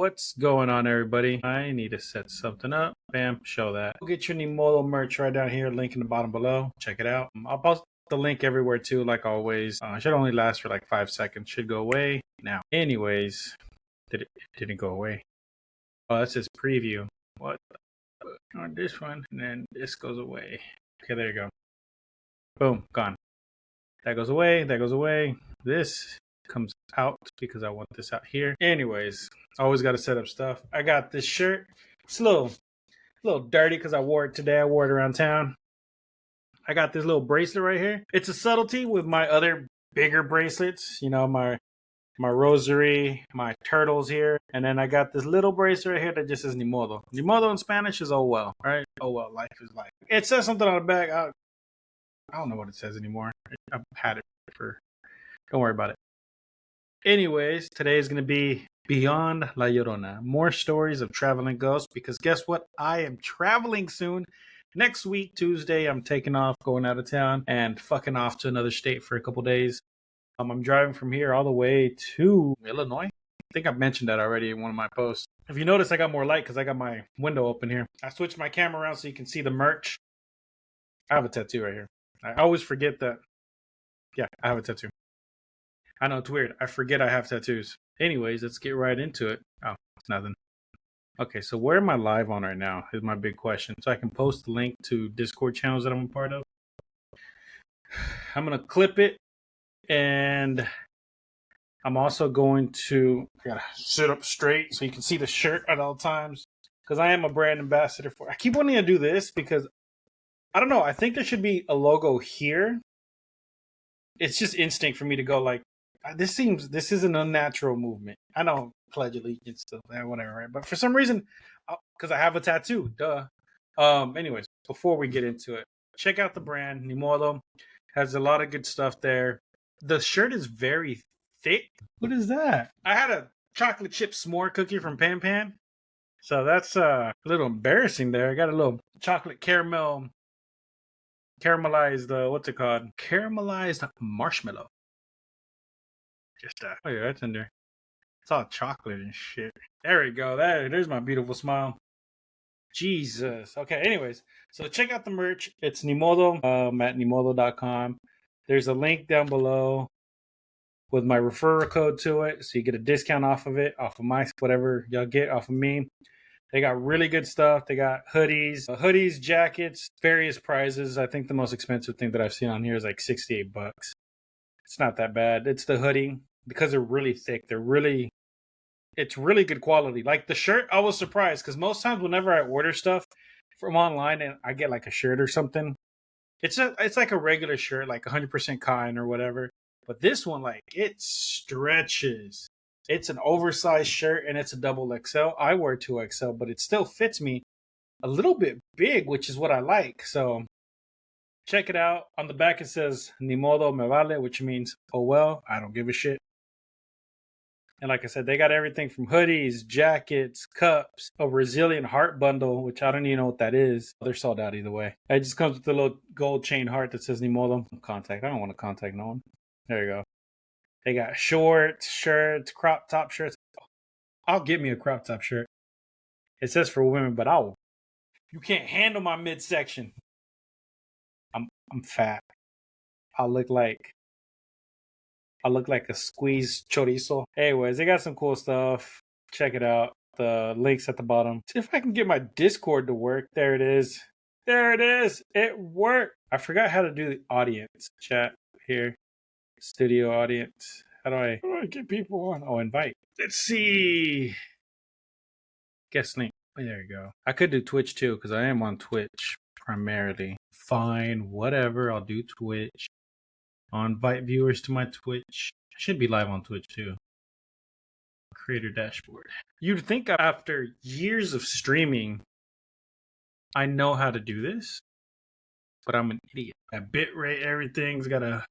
What's going on, everybody? I need to set something up. Bam, show that. Go get your Nimolo merch right down here. Link in the bottom below. Check it out. I'll post the link everywhere too, like always. Should only last for like 5 seconds. Should go away now. Anyways, it didn't go away. Oh, that's his preview. What? On this one, and then this goes away. Okay, there you go. Boom, gone. That goes away. That goes away. This comes out because I want this out here. Anyways, always got to set up stuff. I got this shirt. It's a little dirty because I wore it today. I wore it around town. I got this little bracelet right here. It's a subtlety with my other bigger bracelets. You know, my rosary, my turtles here. And then I got this little bracelet right here that just says ni modo. Ni modo in Spanish is oh well, right? Oh well, life is life. It says something on the back. I don't know what it says anymore. I've had it for... Don't worry about it. Anyways, today is going to be Beyond La Llorona. More stories of traveling ghosts, because guess what? I am traveling soon. Next week, Tuesday, I'm taking off, going out of town, and fucking off to another state for a couple days. I'm driving from here all the way to Illinois. I think I've mentioned that already in one of my posts. If you notice, I got more light because I got my window open here. I switched my camera around so you can see the merch. I have a tattoo right here. I always forget that. Yeah, I have a tattoo. I know, it's weird. I forget I have tattoos. Anyways, let's get right into it. Oh, it's nothing. Okay, so where am I live on right now is my big question. So I can post the link to Discord channels that I'm a part of. I'm going to clip it, and I'm also going to... I got to sit up straight so you can see the shirt at all times, because I am a brand ambassador for... I keep wanting to do this because, I don't know, I think there should be a logo here. It's just instinct for me to go like, this is an unnatural movement. I know, pledge allegiance to whatever, right? But for some reason, because I have a tattoo, duh. Anyways, before we get into it, check out the brand. Ni modo has a lot of good stuff there. The shirt is very thick. What is that? I had a chocolate chip s'more cookie from Pan Pan, so that's a little embarrassing there. I got a little chocolate caramelized, what's it called? Caramelized marshmallow. Just oh yeah, that's in there. It's all chocolate and shit. There we go. There's my beautiful smile. Jesus. Okay, anyways. So check out the merch. It's Nimodo at nimodo.com. There's a link down below with my referral code to it. So you get a discount off of it, off of my whatever y'all get off of me. They got really good stuff. They got hoodies, jackets, various prizes. I think the most expensive thing that I've seen on here is like $68. It's not that bad. It's the hoodie. Because they're really thick, it's really good quality. Like the shirt, I was surprised because most times whenever I order stuff from online and I get like a shirt or something, it's like a regular shirt, like 100% cotton or whatever. But this one, like, it stretches. It's an oversized shirt and it's a double XL. I wear 2XL, but it still fits me a little bit big, which is what I like. So check it out. On the back it says Ni modo me vale, which means oh well, I don't give a shit. And like I said, they got everything from hoodies, jackets, cups, a Brazilian heart bundle, which I don't even know what that is. They're sold out either way. It just comes with a little gold chain heart that says Ni modo. Contact. I don't want to contact no one. There you go. They got shorts, shirts, crop top shirts. I'll get me a crop top shirt. It says for women, but you can't handle my midsection. I'm fat. I look like a squeezed chorizo. Anyways, they got some cool stuff. Check it out. The link's at the bottom. See if I can get my Discord to work. There it is. There it is. It worked. I forgot how to do the audience chat here. Studio audience. How do I get people on? Oh, invite. Let's see. Guest link. Oh, there you go. I could do Twitch too because I am on Twitch primarily. Fine, whatever. I'll do Twitch. I'll invite viewers to my Twitch. I should be live on Twitch too. Creator dashboard. You'd think after years of streaming, I know how to do this, but I'm an idiot. At bitrate, everything's got a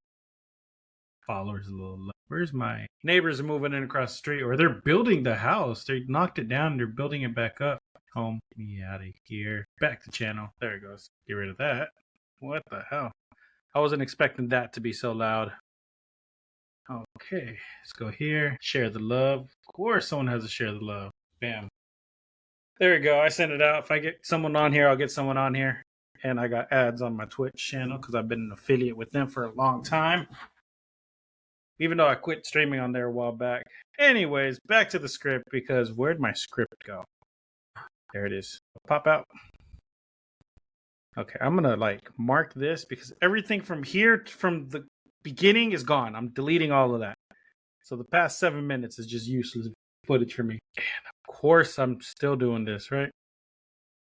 followers a little low. Where's my neighbors are moving in across the street, or they're building the house. They knocked it down. They're building it back up. Home. Get me out of here. Back to channel. There it goes. Get rid of that. What the hell? I wasn't expecting that to be so loud. Okay, let's go here. Share the love. Of course someone has to share the love. Bam. There we go. I sent it out. If I get someone on here, I'll get someone on here. And I got ads on my Twitch channel because I've been an affiliate with them for a long time. Even though I quit streaming on there a while back. Anyways, back to the script because where'd my script go? There it is. Pop out. Okay, I'm gonna mark this because everything from here, from the beginning, is gone. I'm deleting all of that. So the past 7 minutes is just useless footage for me. And of course, I'm still doing this, right?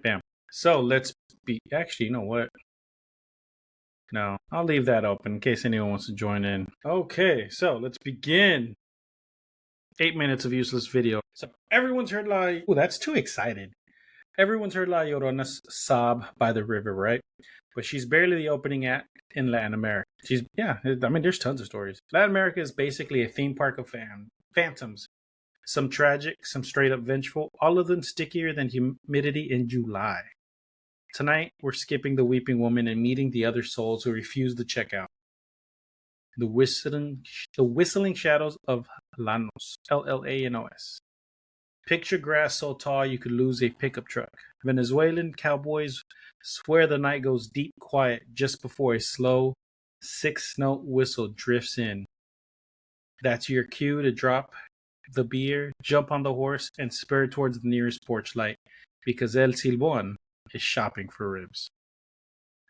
Bam. So let's be. Actually, you know what? No, I'll leave that open in case anyone wants to join in. Okay, so let's begin. 8 minutes of useless video. So everyone's heard oh, that's too excited. Everyone's heard La Llorona's sob by the river, right? But she's barely the opening act in Latin America. There's tons of stories. Latin America is basically a theme park of phantoms. Some tragic, some straight up vengeful, all of them stickier than humidity in July. Tonight, we're skipping the weeping woman and meeting the other souls who refuse to check out. The whistling shadows of Llanos, Llanos. Picture grass so tall you could lose a pickup truck. Venezuelan cowboys swear the night goes deep quiet just before a slow 6-note whistle drifts in. That's your cue to drop the beer, jump on the horse, and spur towards the nearest porch light because El Silbón is shopping for ribs.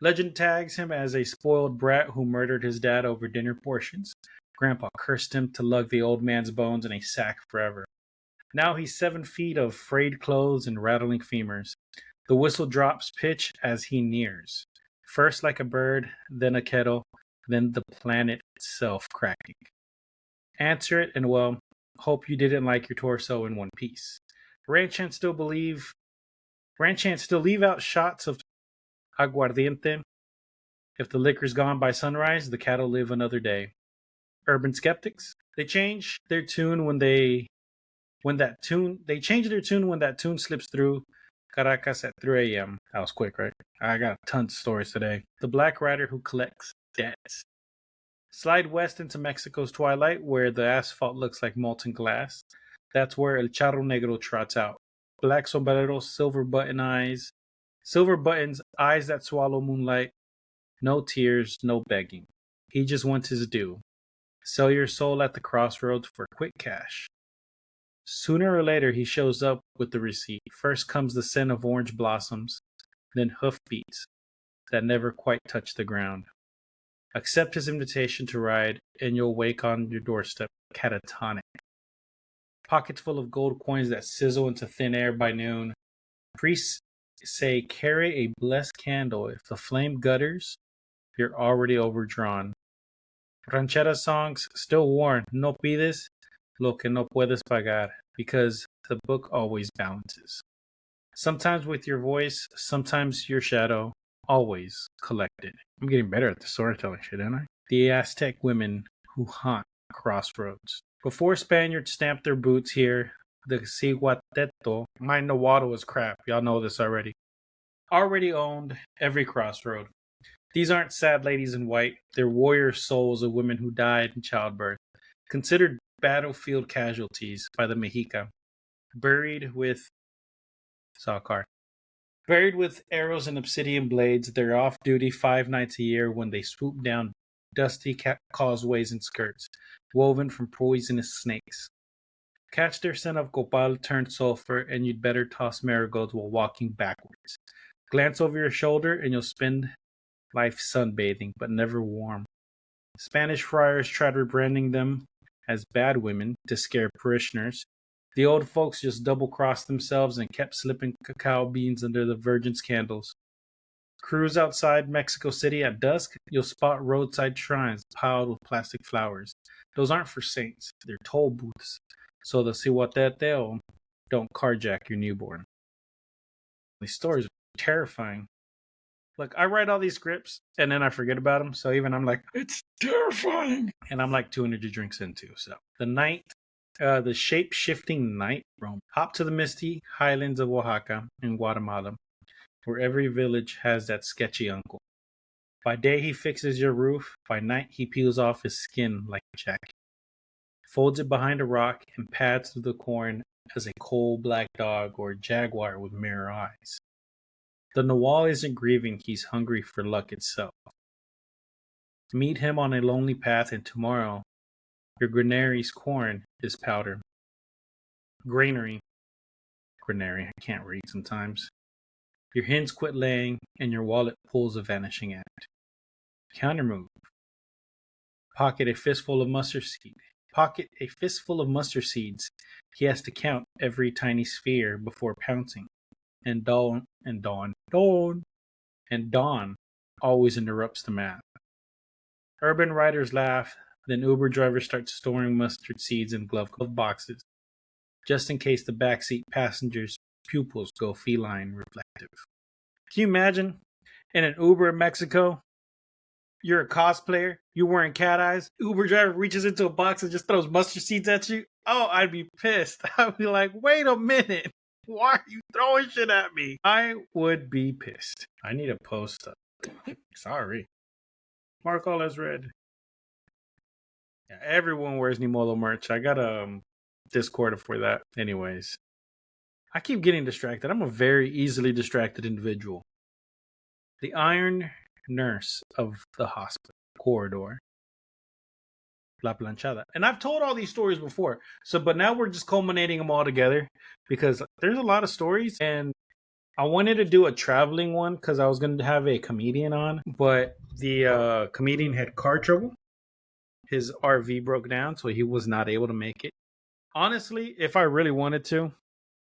Legend tags him as a spoiled brat who murdered his dad over dinner portions. Grandpa cursed him to lug the old man's bones in a sack forever. Now he's 7 feet of frayed clothes and rattling femurs. The whistle drops pitch as he nears. First like a bird, then a kettle, then the planet itself cracking. Answer it and well, hope you didn't like your torso in one piece. Ranch hands still leave out shots of aguardiente. If the liquor's gone by sunrise, the cattle live another day. Urban skeptics, they change their tune when that tune slips through Caracas at 3 a.m. That was quick, right? I got tons of stories today. The black rider who collects debts. Slide west into Mexico's twilight where the asphalt looks like molten glass. That's where El Charro Negro trots out. Black sombreros, silver buttons, eyes that swallow moonlight. No tears, no begging. He just wants his due. Sell your soul at the crossroads for quick cash. Sooner or later, he shows up with the receipt. First comes the scent of orange blossoms, then hoofbeats that never quite touch the ground. Accept his invitation to ride, and you'll wake on your doorstep catatonic. Pockets full of gold coins that sizzle into thin air by noon. Priests say, carry a blessed candle. If the flame gutters, you're already overdrawn. Ranchera songs still warn, no pides lo que no puedes pagar, because the book always balances. Sometimes with your voice, sometimes your shadow, always collected. I'm getting better at the storytelling shit, aren't I? The Aztec women who haunt crossroads. Before Spaniards stamped their boots here, the Ciguateto, my Nahuatl was crap, y'all know this already owned every crossroad. These aren't sad ladies in white, they're warrior souls of women who died in childbirth, considered battlefield casualties by the Mexica, buried with arrows and obsidian blades. They're off duty 5 nights a year when they swoop down dusty causeways and skirts, woven from poisonous snakes. Catch their scent of copal turned sulfur, and you'd better toss marigolds while walking backwards. Glance over your shoulder, and you'll spend life sunbathing, but never warm. Spanish friars tried rebranding them as bad women to scare parishioners. The old folks just double-crossed themselves and kept slipping cacao beans under the Virgin's candles. Cruise outside Mexico City at dusk, you'll spot roadside shrines piled with plastic flowers. Those aren't for saints, they're toll booths, so the Cihuateteo don't carjack your newborn. These stories are terrifying. Look, I write all these scripts and then I forget about them, so even I'm like, it's terrifying! And I'm like 2 energy drinks into, so. The shape-shifting night roam. Hop to the misty highlands of Oaxaca in Guatemala, where every village has that sketchy uncle. By day he fixes your roof, by night he peels off his skin like a jacket, folds it behind a rock, and pads through the corn as a coal black dog or jaguar with mirror eyes. The Nawal isn't grieving, he's hungry for luck itself. Meet him on a lonely path, and tomorrow your granary's corn is powder. Granary. Granary, I can't read sometimes. Your hens quit laying, and your wallet pulls a vanishing act. Countermove. Pocket a fistful of mustard seed. Pocket a fistful of mustard seeds. He has to count every tiny sphere before pouncing. And Dawn always interrupts the math. Urban riders laugh, then Uber drivers start storing mustard seeds in glove boxes, just in case the backseat passenger's pupils go feline reflective. Can you imagine in an Uber in Mexico? You're a cosplayer, you're wearing cat eyes, Uber driver reaches into a box and just throws mustard seeds at you. Oh, I'd be pissed. I'd be like, wait a minute. Why are you throwing shit at me? I would be pissed. I need a post up. Sorry. Mark all as red. Yeah, everyone wears Nimolo merch. I got a Discord for that. Anyways. I keep getting distracted. I'm a very easily distracted individual. The iron nurse of the hospital corridor. La Planchada. And I've told all these stories before. But now we're just culminating them all together because there's a lot of stories and I wanted to do a traveling one because I was going to have a comedian on, but the comedian had car trouble. His RV broke down, so he was not able to make it. Honestly, if I really wanted to,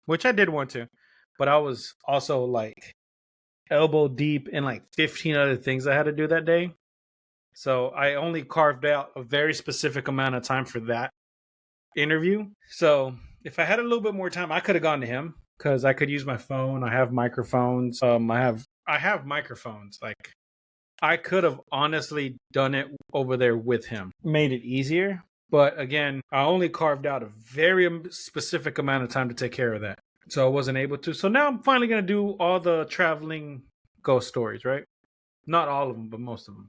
which I did want to, but I was also like elbow deep in like 15 other things I had to do that day. So I only carved out a very specific amount of time for that interview. So if I had a little bit more time, I could have gone to him because I could use my phone. I have microphones. I have microphones. Like I could have honestly done it over there with him, made it easier. But again, I only carved out a very specific amount of time to take care of that. So I wasn't able to. So now I'm finally going to do all the traveling ghost stories, right? Not all of them, but most of them.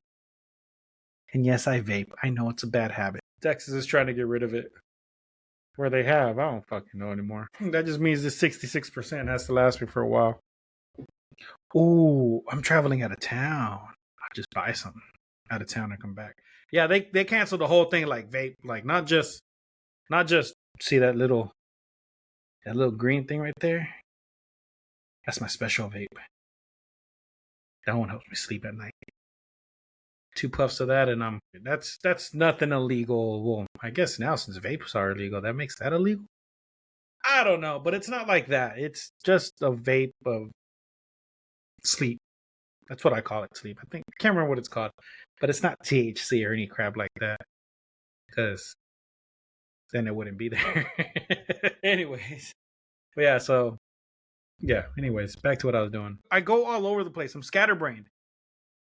And yes, I vape. I know it's a bad habit. Texas is trying to get rid of it. Where they have, I don't fucking know anymore. That just means this 66% has to last me for a while. Ooh, I'm traveling out of town. I'll just buy something out of town and come back. Yeah, they canceled the whole thing like vape. Like not just see that little green thing right there. That's my special vape. That one helps me sleep at night. 2 puffs of that, and that's nothing illegal. Well, I guess now since vapes are illegal, that makes that illegal. I don't know, but it's not like that. It's just a vape of sleep. That's what I call it, sleep. I can't remember what it's called, but it's not THC or any crap like that, because then it wouldn't be there. Anyways, but yeah. So yeah. Anyways, back to what I was doing. I go all over the place. I'm scatterbrained.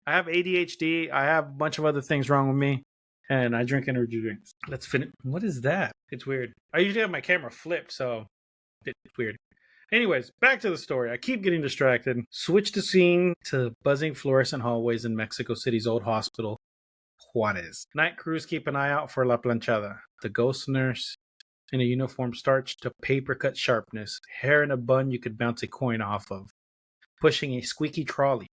I have ADHD. I have a bunch of other things wrong with me. And I drink energy drinks. Let's finish. What is that? It's weird. I usually have my camera flipped, so it's weird. Anyways, back to the story. I keep getting distracted. Switch the scene to buzzing fluorescent hallways in Mexico City's old hospital, Juarez. Night crews keep an eye out for La Planchada. The ghost nurse in a uniform starched to paper cut sharpness, hair in a bun you could bounce a coin off of, pushing a squeaky trolley.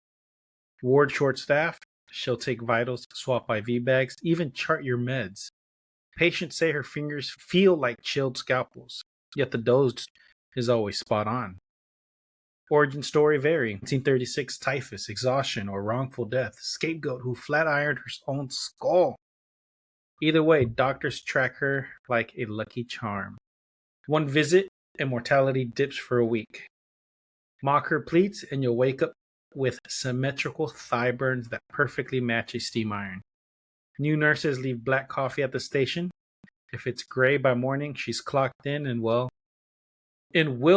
Ward short-staffed, she'll take vitals, swap IV bags, even chart your meds. Patients say her fingers feel like chilled scalpels, yet the dose is always spot on. Origin story vary. 1936 typhus, exhaustion, or wrongful death. Scapegoat who flat-ironed her own skull. Either way, doctors track her like a lucky charm. One visit, and mortality dips for a week. Mock her pleats, and you'll wake up with symmetrical thigh burns that perfectly match a steam iron. New nurses leave black coffee at the station. If it's gray by morning, she's clocked in and will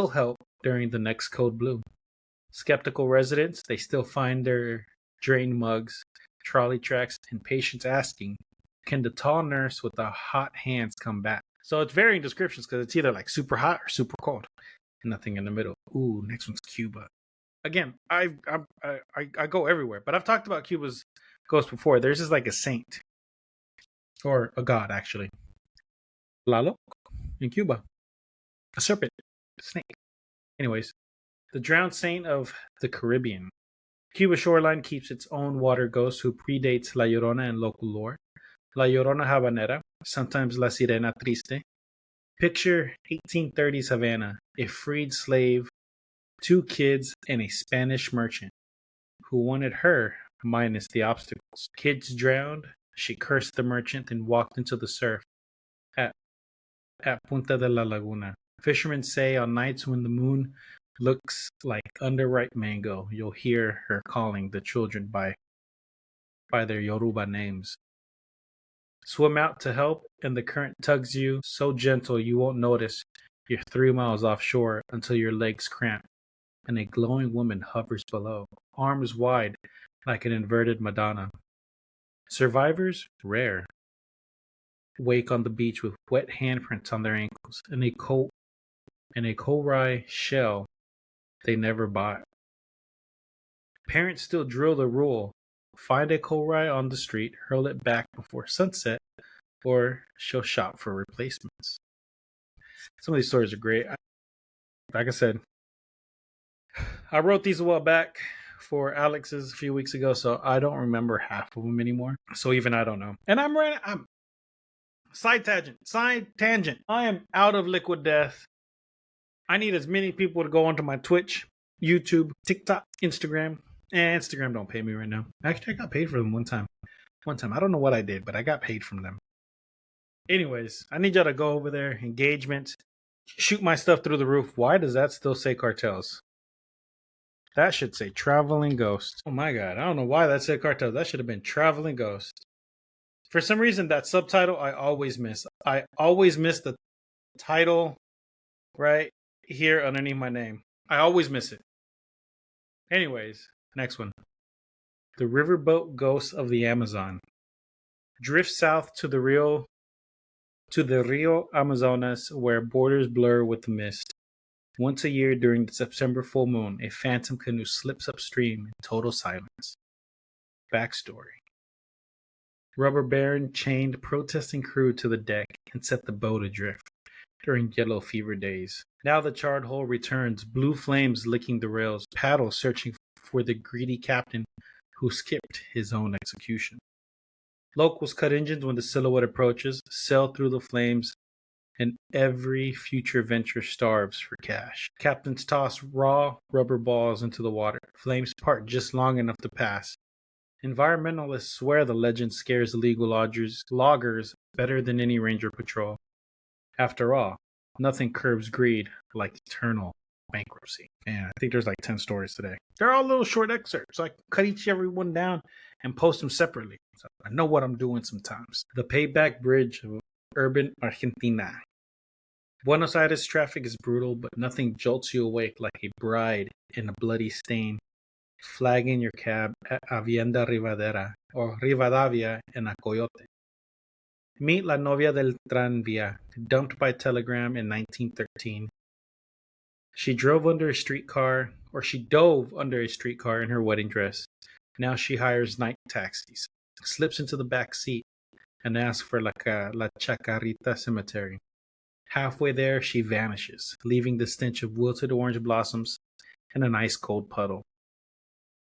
help during the next code blue. Skeptical residents, they still find their drain mugs, trolley tracks, and patients asking, can the tall nurse with the hot hands come back? So it's varying descriptions because it's either like super hot or super cold. Nothing in the middle. Ooh, next one's Cuba. Again, I go everywhere, but I've talked about Cuba's ghost before. There's just like a saint or a god, actually. Lalo in Cuba, a serpent. snake. Anyways, the drowned saint of the Caribbean. Cuba shoreline keeps its own water ghost who predates La Llorona in local lore. La Llorona Habanera, sometimes La Sirena Triste. Picture 1830s Havana, a freed slave, 2 kids, and a Spanish merchant who wanted her minus the obstacles. Kids drowned. She cursed the merchant and walked into the surf at, at Punta de la Laguna. Fishermen say on nights when the moon looks like underripe mango, you'll hear her calling the children by their Yoruba names. Swim out to help, and the current tugs you so gentle you won't notice you're 3 miles offshore until your legs cramp and a glowing woman hovers below, arms wide like an inverted Madonna. Survivors? Rare. Wake on the beach with wet handprints on their ankles and a korai shell they never bought. Parents still drill the rule. Find a korai on the street, hurl it back before sunset, or she'll shop for replacements. Some of these stories are great. Like I said, I wrote these a while back for Alex's a few weeks ago, so I don't remember half of them anymore. So even I don't know. And I'm side tangent. I am out of Liquid Death. I need as many people to go onto my Twitch, YouTube, TikTok, Instagram. And Instagram don't pay me right now. Actually, I got paid for them one time. I don't know what I did, but I got paid from them. Anyways, I need y'all to go over there, engagement, shoot my stuff through the roof. Why does that still say cartels? That should say Traveling Ghost. Oh my god, I don't know why that said cartels. That should have been Traveling Ghost. For some reason, that subtitle I always miss. I always miss the title right here underneath my name. I always miss it. Anyways, next one. The Riverboat Ghost of the Amazon. Drift south to the Rio Amazonas, where borders blur with the mist. Once a year during the September full moon, a phantom canoe slips upstream in total silence. Backstory. Rubber Baron chained protesting crew to the deck and set the boat adrift during yellow fever days. Now the charred hull returns, blue flames licking the rails, paddles searching for the greedy captain who skipped his own execution. Locals cut engines when the silhouette approaches, sail through the flames, and every future venture starves for cash. Captains toss raw rubber balls into the water. Flames part just long enough to pass. Environmentalists swear the legend scares illegal loggers better than any ranger patrol. After all, nothing curbs greed like eternal bankruptcy. And I think there's like 10 stories today. They're all little short excerpts, so I cut every one down and post them separately. So I know what I'm doing sometimes. The Payback Bridge of urban Argentina. Buenos Aires traffic is brutal, but nothing jolts you awake like a bride in a bloody stain, flagging your cab at Avienda Rivadavia in a Coyote. Meet La Novia del Tranvía, dumped by telegram in 1913. She dove under a streetcar in her wedding dress. Now she hires night taxis, slips into the back seat, and asks for La Chacarita Cemetery. Halfway there, she vanishes, leaving the stench of wilted orange blossoms and an ice-cold puddle.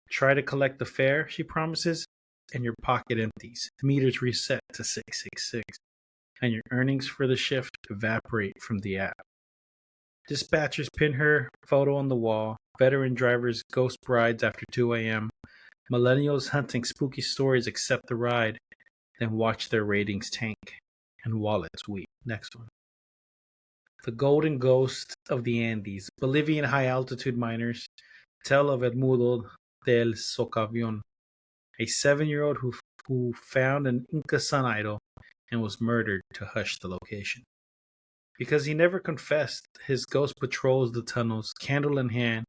Try to collect the fare, she promises, and your pocket empties. Meters reset to 666, and your earnings for the shift evaporate from the app. Dispatchers pin her photo on the wall. Veteran drivers ghost brides after 2 a.m. Millennials hunting spooky stories accept the ride, then watch their ratings tank and wallets weep. Next one. The Golden Ghost of the Andes. Bolivian high-altitude miners tell of Edmundo del Socavón, a 7-year-old who found an Inca sun idol and was murdered to hush the location. Because he never confessed, his ghost patrols the tunnels, candle in hand,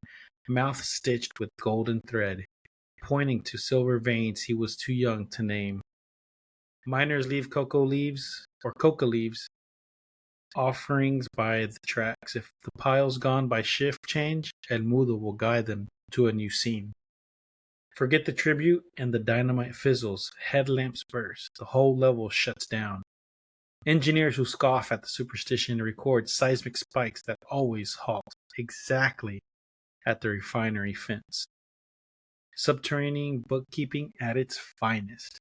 mouth stitched with golden thread, pointing to silver veins he was too young to name. Miners leave coca leaves, offerings by the tracks. If the pile's gone by shift change, El Mudo will guide them to a new scene. Forget the tribute and the dynamite fizzles, headlamps burst, the whole level shuts down. Engineers who scoff at the superstition record seismic spikes that always halt exactly at the refinery fence. Subterranean bookkeeping at its finest.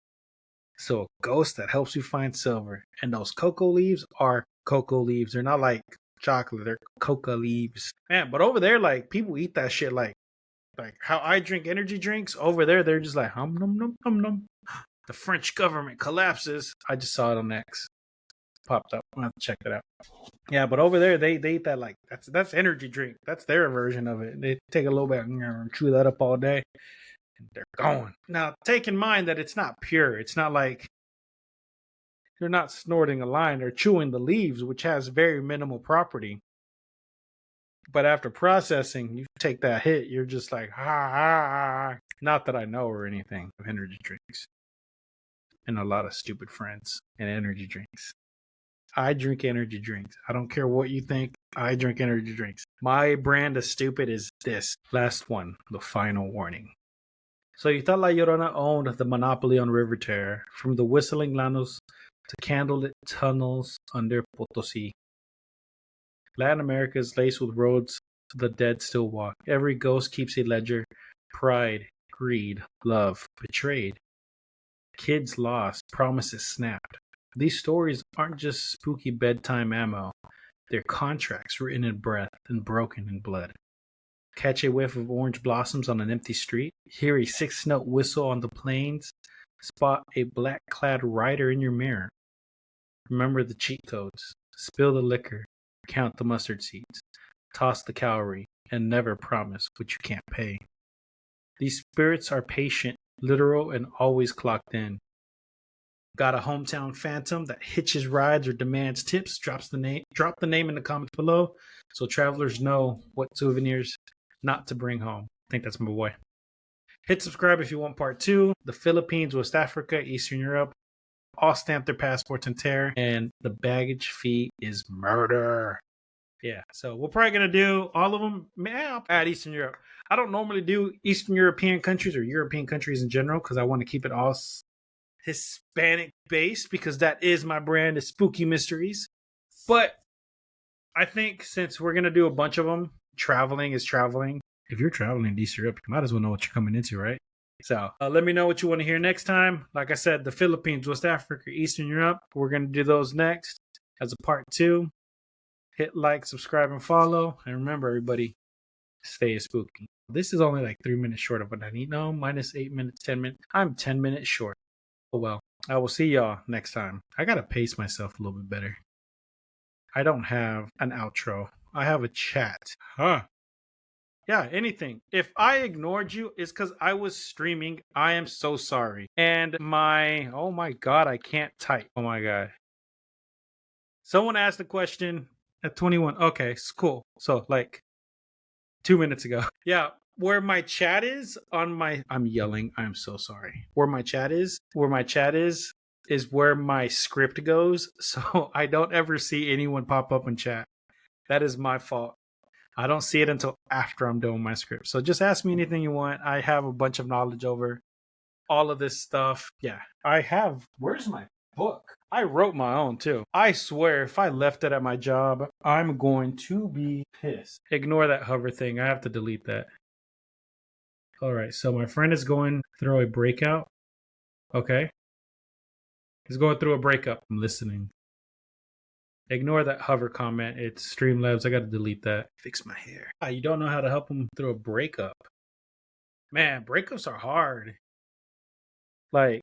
So a ghost that helps you find silver. And those cocoa leaves are cocoa leaves. They're not like chocolate. They're coca leaves. Man, but over there, like, people eat that shit like how I drink energy drinks. Over there, they're just like, hum, num, num, num, num. The French government collapses. I just saw it on X. Popped up. I'll have to check that out. Yeah, but over there, they eat that like, that's energy drink. That's their version of it. They take a little bit and chew that up all day. And they're going. Now, take in mind that it's not pure. It's not like they're not snorting a line or chewing the leaves, which has very minimal property. But after processing, you take that hit, you're just like, Not that I know or anything of energy drinks. And a lot of stupid friends and energy drinks. I drink energy drinks. I don't care what you think. I drink energy drinks. My brand of stupid is this. Last one, the final warning. So you thought La Llorona owned the monopoly on river terror, from the whistling llanos to candlelit tunnels under Potosí. Latin America is laced with roads the dead still walk. Every ghost keeps a ledger. Pride, greed, love, betrayed. Kids lost, promises snapped. These stories aren't just spooky bedtime ammo. They're contracts written in breath and broken in blood. Catch a whiff of orange blossoms on an empty street. Hear a 6-note whistle on the plains. Spot a black-clad rider in your mirror. Remember the cheat codes. Spill the liquor. Count the mustard seeds. Toss the calorie. And never promise what you can't pay. These spirits are patient, literal, and always clocked in. Got a hometown phantom that hitches rides or demands tips? Drop the name in the comments below so travelers know what souvenirs not to bring home. I think that's my boy. Hit subscribe if you want part 2. The Philippines, West Africa, Eastern Europe all stamp their passports in terror, and the baggage fee is murder. Yeah, so we're probably going to do all of them. Man, I'll add Eastern Europe. I don't normally do Eastern European countries or European countries in general because I want to keep it all Hispanic based because that is my brand of spooky mysteries. But I think since we're going to do a bunch of them, traveling is traveling. If you're traveling to Eastern Europe, you might as well know what you're coming into, right? So let me know what you want to hear next time. Like I said, the Philippines, West Africa, Eastern Europe. We're going to do those next as a part 2. Hit like, subscribe, and follow. And remember, everybody, stay spooky. This is only like 3 minutes short of what I need. No, minus 8 minutes, 10 minutes. I'm 10 minutes short. Oh, well. I will see y'all next time. I got to pace myself a little bit better. I don't have an outro. I have a chat. Yeah, anything. If I ignored you, it's because I was streaming. I am so sorry. And oh my God, I can't type. Oh my God. Someone asked a question at 21. Okay, it's cool. So like 2 minutes ago. Yeah, where my chat is I'm yelling. I'm so sorry. Where my chat is where my script goes. So I don't ever see anyone pop up in chat. That is my fault. I don't see it until after I'm doing my script. So just ask me anything you want. I have a bunch of knowledge over all of this stuff. Yeah, I have. Where's my book? I wrote my own too. I swear if I left it at my job, I'm going to be pissed. Ignore that hover thing. I have to delete that. All right, so my friend is going through a breakout. Okay. He's going through a breakup. I'm listening. Ignore that hover comment. It's Streamlabs. I got to delete that. Fix my hair. You don't know how to help him through a breakup. Man, breakups are hard. Like,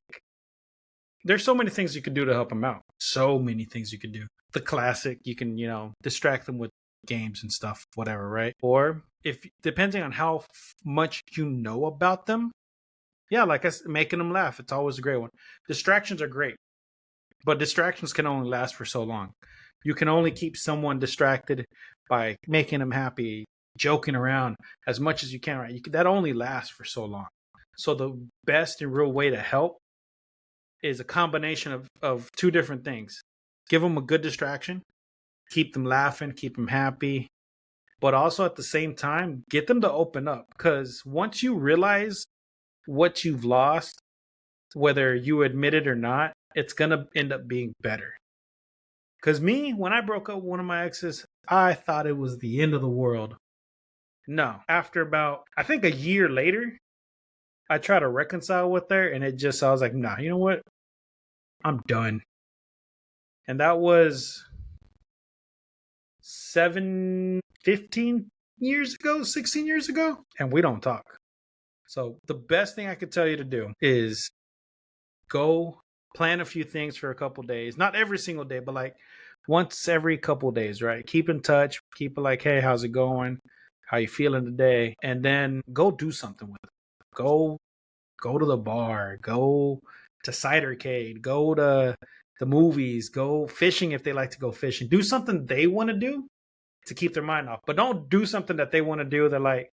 there's so many things you could do to help him out. So many things you could do. The classic, you can, distract them with games and stuff, whatever, right? Or depending on how much you know about them, yeah, like making them laugh. It's always a great one. Distractions are great, but distractions can only last for so long. You can only keep someone distracted by making them happy, joking around as much as you can, right? That only lasts for so long. So the best and real way to help is a combination of 2 different things. Give them a good distraction, keep them laughing, keep them happy, but also at the same time, get them to open up. Because once you realize what you've lost, whether you admit it or not, it's going to end up being better. Because me, when I broke up with one of my exes, I thought it was the end of the world. No. After about, I think a year later, I tried to reconcile with her, and I was like, nah, you know what? I'm done. And that was 15 years ago, 16 years ago, and we don't talk. So the best thing I could tell you to do is go plan a few things for a couple days. Not every single day, but like once every couple days, right? Keep in touch. Keep it like, hey, how's it going? How you feeling today? And then go do something with it. Go to the bar. Go to Cidercade. Go to the movies. Go fishing if they like to go fishing. Do something they want to do to keep their mind off. But don't do something that they want to do. They're like,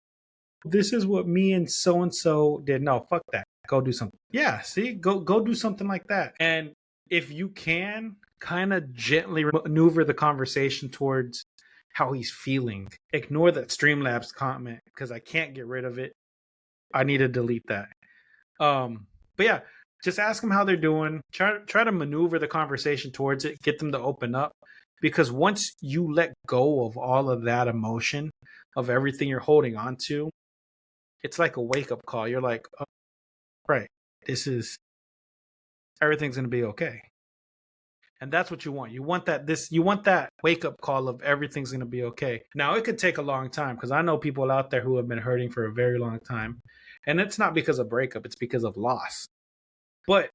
this is what me and so did. No, fuck that. Go do something. Yeah, see, go do something like that. And if you can, kind of gently maneuver the conversation towards how he's feeling. Ignore that Streamlabs comment because I can't get rid of it. I need to delete that. But yeah, just ask them how they're doing. Try to maneuver the conversation towards it. Get them to open up. Because once you let go of all of that emotion, of everything you're holding on to, it's like a wake-up call. You're like, oh, right, everything's going to be okay. And that's what you want. You want that wake-up call of everything's going to be okay. Now, it could take a long time because I know people out there who have been hurting for a very long time. And it's not because of breakup. It's because of loss. But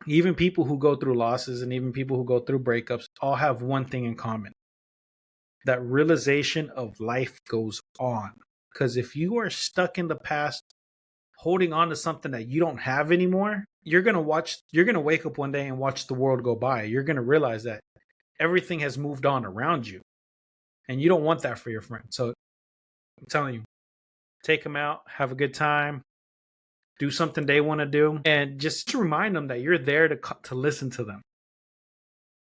even people who go through losses and even people who go through breakups all have one thing in common. That realization of life goes on. Because if you are stuck in the past, holding on to something that you don't have anymore, you're going to wake up one day and watch the world go by. You're going to realize that everything has moved on around you. And you don't want that for your friend. So I'm telling you, take them out, have a good time, do something they want to do, and just remind them that you're there to listen to them.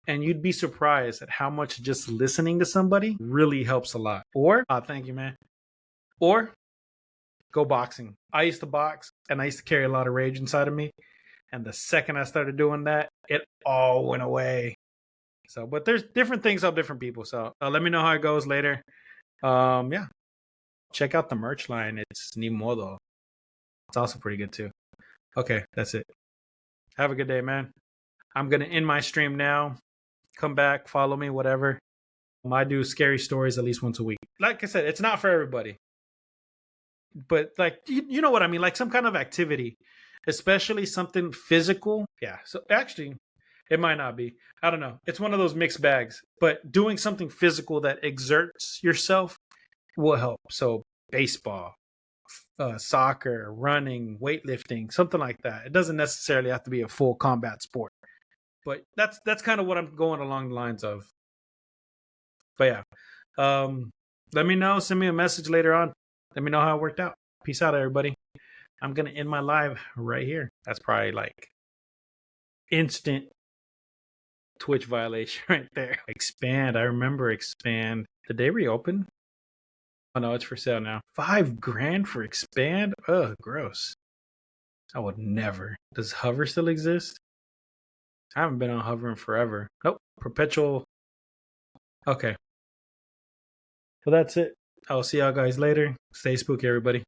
And you'd be surprised at how much just listening to somebody really helps a lot. Or, thank you, man. Or go boxing. I used to box and I used to carry a lot of rage inside of me. And the second I started doing that, it all went away. So, but there's different things help different people. So let me know how it goes later. Yeah. Check out the merch line. It's Ni Modo. It's also pretty good too. Okay, that's it. Have a good day, man. I'm going to end my stream now. Come back, follow me, whatever. I do scary stories at least once a week. Like I said, it's not for everybody. But like, you know what I mean? Like some kind of activity, especially something physical. Yeah. So actually, it might not be. I don't know. It's one of those mixed bags. But doing something physical that exerts yourself will help. So baseball, soccer, running, weightlifting, something like that. It doesn't necessarily have to be a full combat sport. But that's kind of what I'm going along the lines of. But yeah, let me know. Send me a message later on. Let me know how it worked out. Peace out, everybody. I'm going to end my live right here. That's probably like instant Twitch violation right there. Expand. I remember Expand. Did they reopen? Oh, no, it's for sale now. $5,000 for Expand? Ugh, gross. I would never. Does Hover still exist? I haven't been on Hover in forever. Nope. Perpetual. Okay. Well, that's it. I'll see y'all guys later. Stay spooky, everybody.